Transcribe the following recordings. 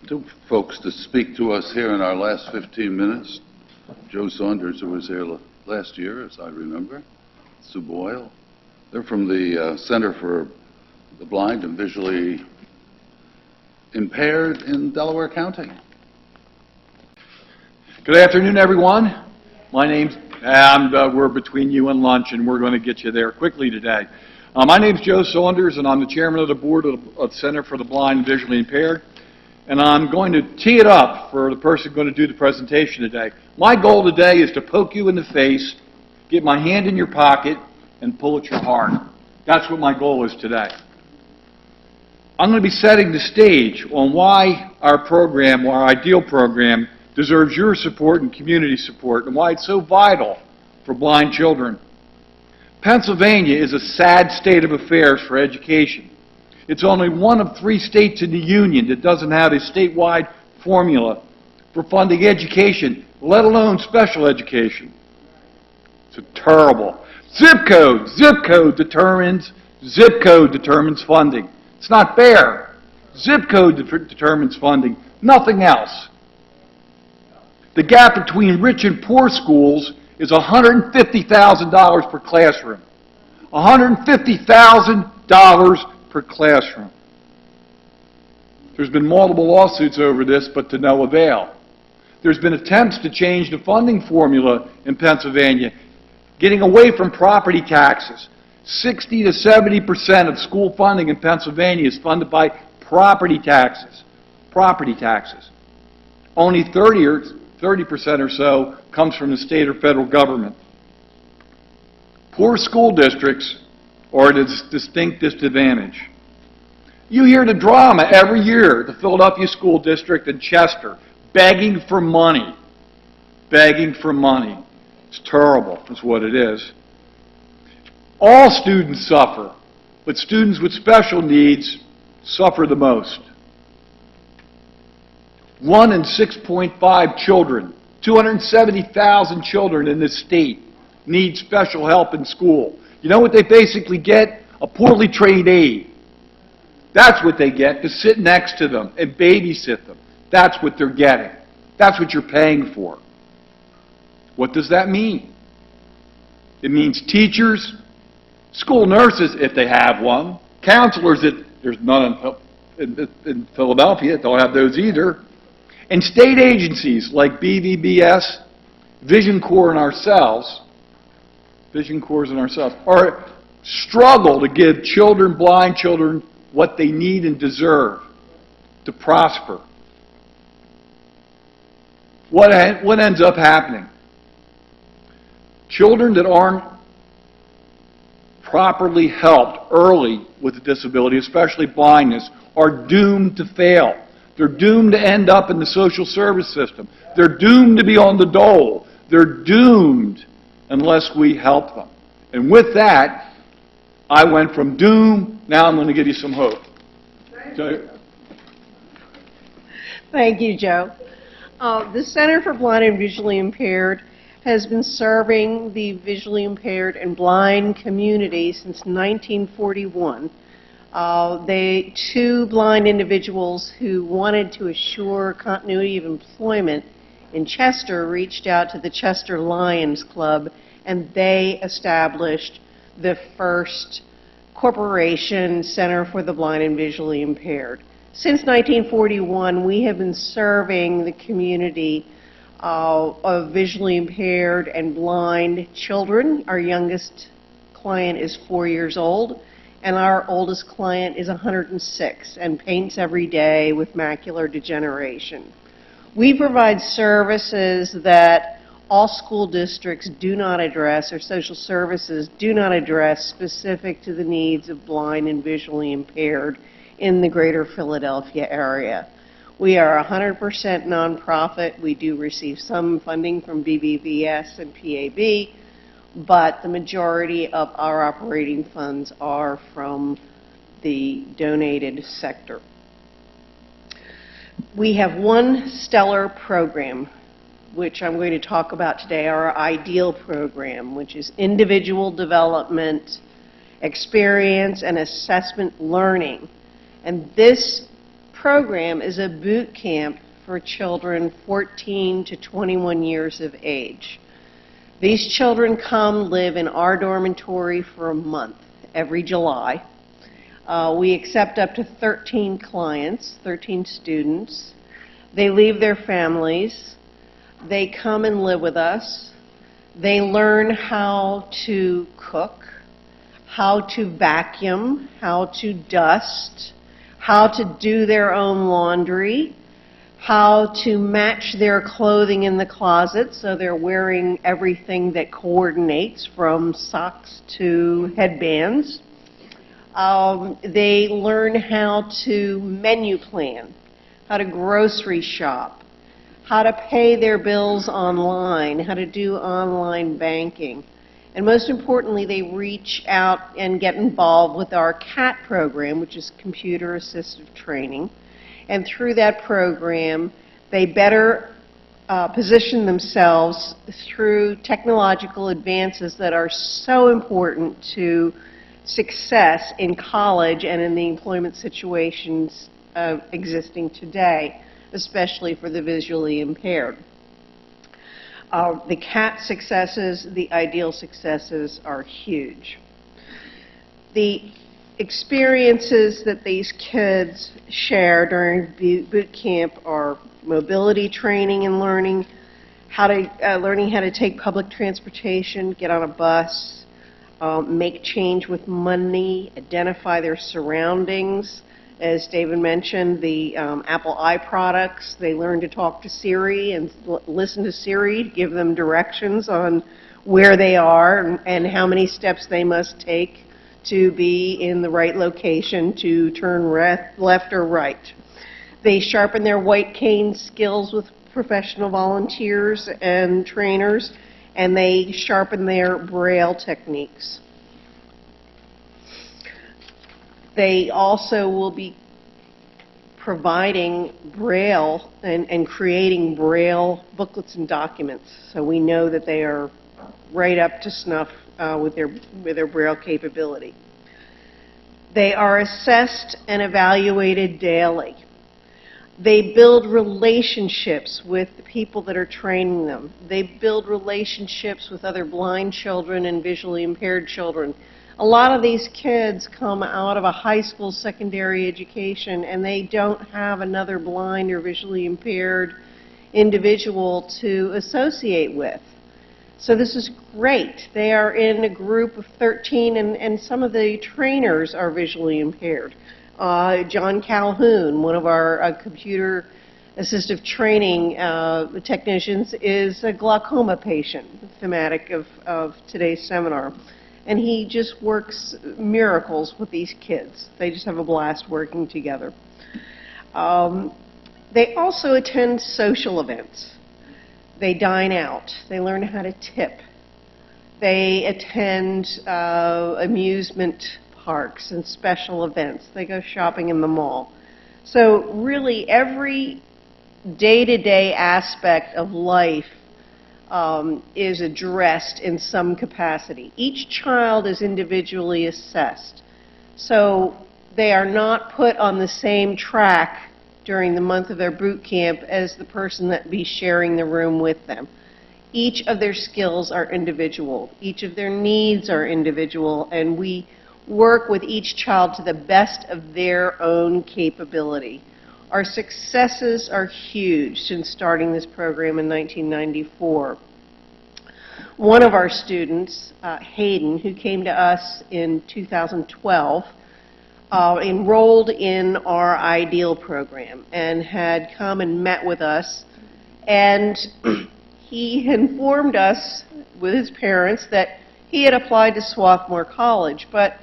two folks to speak to us here in our last 15 minutes. Joe Saunders, who was here last year, as I remember, Sue Boyle. They're from the Center for the Blind and Visually Impaired in Delaware County. Good afternoon, everyone. My name's, we're between you and lunch, and we're going to get you there quickly today. My name's Joe Saunders, and I'm the chairman of the board of the Center for the Blind and Visually Impaired. And I'm going to tee it up for the person going to do the presentation today. My goal today is to poke you in the face, get my hand in your pocket, and pull at your heart. That's what my goal is today. I'm going to be setting the stage on why our program, our ideal program, deserves your support and community support, and why it's so vital for blind children. Pennsylvania is a sad state of affairs for education. It's only one of 3 states in the Union that doesn't have a statewide formula for funding education, let alone special education. It's terrible. Zip code determines funding. It's not fair. Zip code determines funding, nothing else. The gap between rich and poor schools is $150,000 per classroom. $150,000 per classroom. There's been multiple lawsuits over this, but to no avail. There's been attempts to change the funding formula in Pennsylvania, getting away from property taxes. 60 to 70% of school funding in Pennsylvania is funded by property taxes. Property taxes. Only 30% or so comes from the state or federal government. Poor school districts are at a distinct disadvantage. You hear the drama every year, the Philadelphia School District and Chester, begging for money. Begging for money. It's terrible, is what it is. All students suffer, but students with special needs suffer the most. 1 in 6.5 children, 270,000 children in this state need special help in school. You know what they basically get? A poorly trained aide. That's what they get, to sit next to them and babysit them. That's what they're getting. That's what you're paying for. What does that mean? It means teachers, school nurses, if they have one, counselors, there's none in Philadelphia, don't have those either, and state agencies like BVBS, Vision Corps, and ourselves, are struggle to give children, blind children, what they need and deserve to prosper. What ends up happening? Children that aren't properly helped early with a disability, especially blindness, are doomed to fail. They're doomed to end up in the social service system. They're doomed to be on the dole. They're doomed unless we help them. And with that, I went from doom, now I'm going to give you some hope. Thank you, Joe. The Center for Blind and Visually Impaired has been serving the visually impaired and blind community since 1941. 2 blind individuals who wanted to assure continuity of employment in Chester reached out to the Chester Lions Club, and they established the first corporation Center for the Blind and Visually Impaired. Since 1941, we have been serving the community of visually impaired and blind children. Our youngest client is 4 years old, and our oldest client is 106 and paints every day with macular degeneration. We provide services that all school districts do not address, or social services do not address, specific to the needs of blind and visually impaired in the greater Philadelphia area. We are 100% nonprofit. We do receive some funding from BVBS and PAB, but the majority of our operating funds are from the donated sector. We have one stellar program, which I'm going to talk about today, our ideal program, which is individual development, experience, and assessment learning. And this program is a boot camp for children 14 to 21 years of age. These children come live in our dormitory for a month every July. We accept up to 13 clients, 13 students. They leave their families. They come and live with us. They learn how to cook, how to vacuum, how to dust, how to do their own laundry, how to match their clothing in the closet so they're wearing everything that coordinates from socks to headbands. They learn how to menu plan, how to grocery shop, how to pay their bills online, how to do online banking. And most importantly, they reach out and get involved with our CAT program, which is Computer Assistive Training. And through that program, they better position themselves through technological advances that are so important to success in college and in the employment situations existing today, especially for the visually impaired. The CAT successes, the ideal successes are huge. The experiences that these kids share during boot camp are mobility training and learning how to take public transportation, get on a bus, make change with money, identify their surroundings. As David mentioned, the Apple iProducts, they learn to talk to Siri and listen to Siri to give them directions on where they are and how many steps they must take to be in the right location to turn left or right. They sharpen their white cane skills with professional volunteers and trainers, and they sharpen their Braille techniques. They also will be providing Braille and creating Braille booklets and documents, so we know that they are right up to snuff with their Braille capability. They are assessed and evaluated daily. They build relationships with the people that are training them. They build relationships with other blind children and visually impaired children. A lot of these kids come out of a high school secondary education and they don't have another blind or visually impaired individual to associate with. So this is great. They are in a group of 13 and some of the trainers are visually impaired. John Calhoun, one of our computer assistive training technicians, is a glaucoma patient, thematic of today's seminar. And he just works miracles with these kids. They just have a blast working together. They also attend social events. They dine out. They learn how to tip. They attend amusement parks and special events. They go shopping in the mall. So really every day-to-day aspect of life is addressed in some capacity. Each child is individually assessed. So they are not put on the same track during the month of their boot camp as the person that be sharing the room with them. Each of their skills are individual. Each of their needs are individual, and we work with each child to the best of their own capability. Our successes are huge since starting this program in 1994. One of our students, Hayden, who came to us in 2012, enrolled in our IDEAL program and had come and met with us, and he informed us with his parents that he had applied to Swarthmore College, but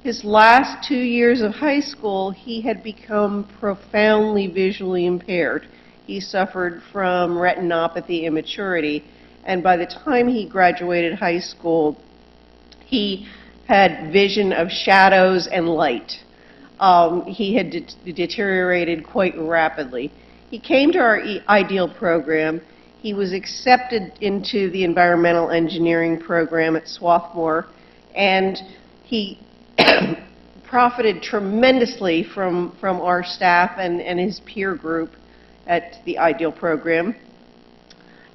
his last 2 years of high school, he had become profoundly visually impaired. He suffered from retinopathy immaturity, and by the time he graduated high school, he had vision of shadows and light. He had deteriorated quite rapidly. He came to our IDEAL program. He was accepted into the environmental engineering program at Swarthmore, and he profited tremendously from our staff and his peer group at the IDEAL program,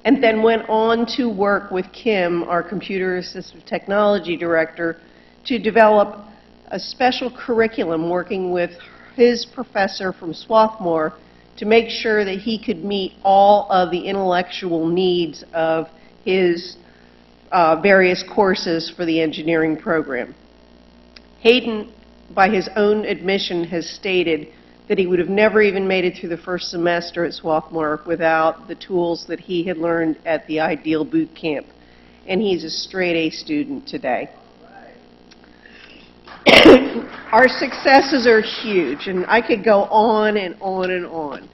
and then went on to work with Kim, our computer assistive technology director, to develop a special curriculum working with his professor from Swarthmore to make sure that he could meet all of the intellectual needs of his various courses for the engineering program. Hayden, by his own admission, has stated that he would have never even made it through the first semester at Swarthmore without the tools that he had learned at the IDEAL boot camp, and he's a straight A student today. Our successes are huge, and I could go on and on and on.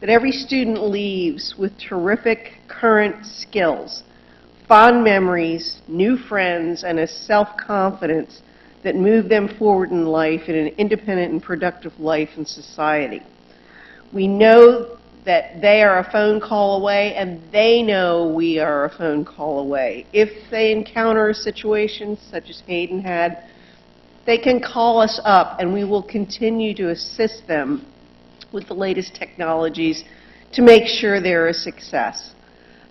But every student leaves with terrific current skills, fond memories, new friends, and a self-confidence that move them forward in life in an independent and productive life in society. We know that they are a phone call away, and they know we are a phone call away. If they encounter a situation such as Hayden had, they can call us up, and we will continue to assist them with the latest technologies to make sure they're a success.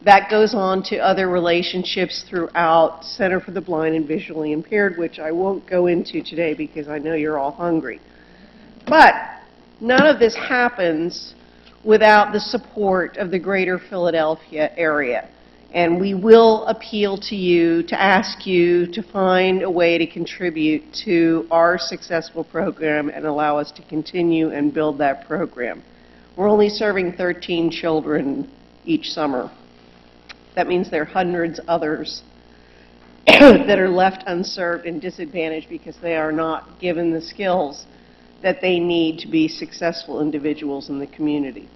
That goes on to other relationships throughout Center for the Blind and Visually Impaired, which I won't go into today because I know you're all hungry. But none of this happens without the support of the greater Philadelphia area. And we will appeal to you to ask you to find a way to contribute to our successful program and allow us to continue and build that program. We're only serving 13 children each summer. That means there are hundreds others that are left unserved and disadvantaged because they are not given the skills that they need to be successful individuals in the community.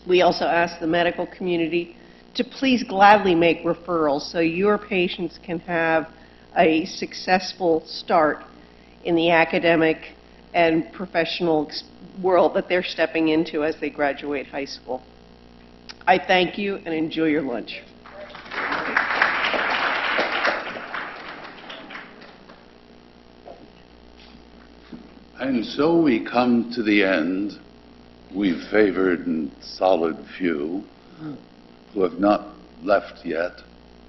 We also ask the medical community to please gladly make referrals so your patients can have a successful start in the academic and professional world that they're stepping into as they graduate high school. I thank you and enjoy your lunch. And so we come to the end, we favored and solid few who have not left yet,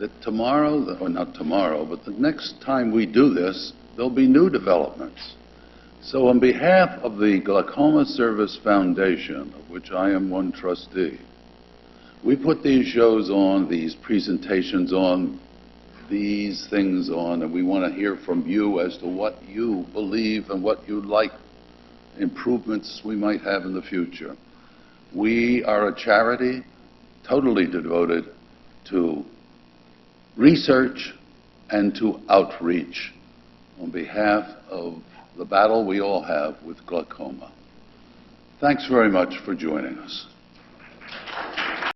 that tomorrow, or not tomorrow, but the next time we do this, there'll be new developments. So on behalf of the Glaucoma Service Foundation, of which I am one trustee, we put these shows on, these presentations on, these things on, and we want to hear from you as to what you believe and what you'd like improvements we might have in the future. We are a charity totally devoted to research and to outreach on behalf of the battle we all have with glaucoma. Thanks very much for joining us.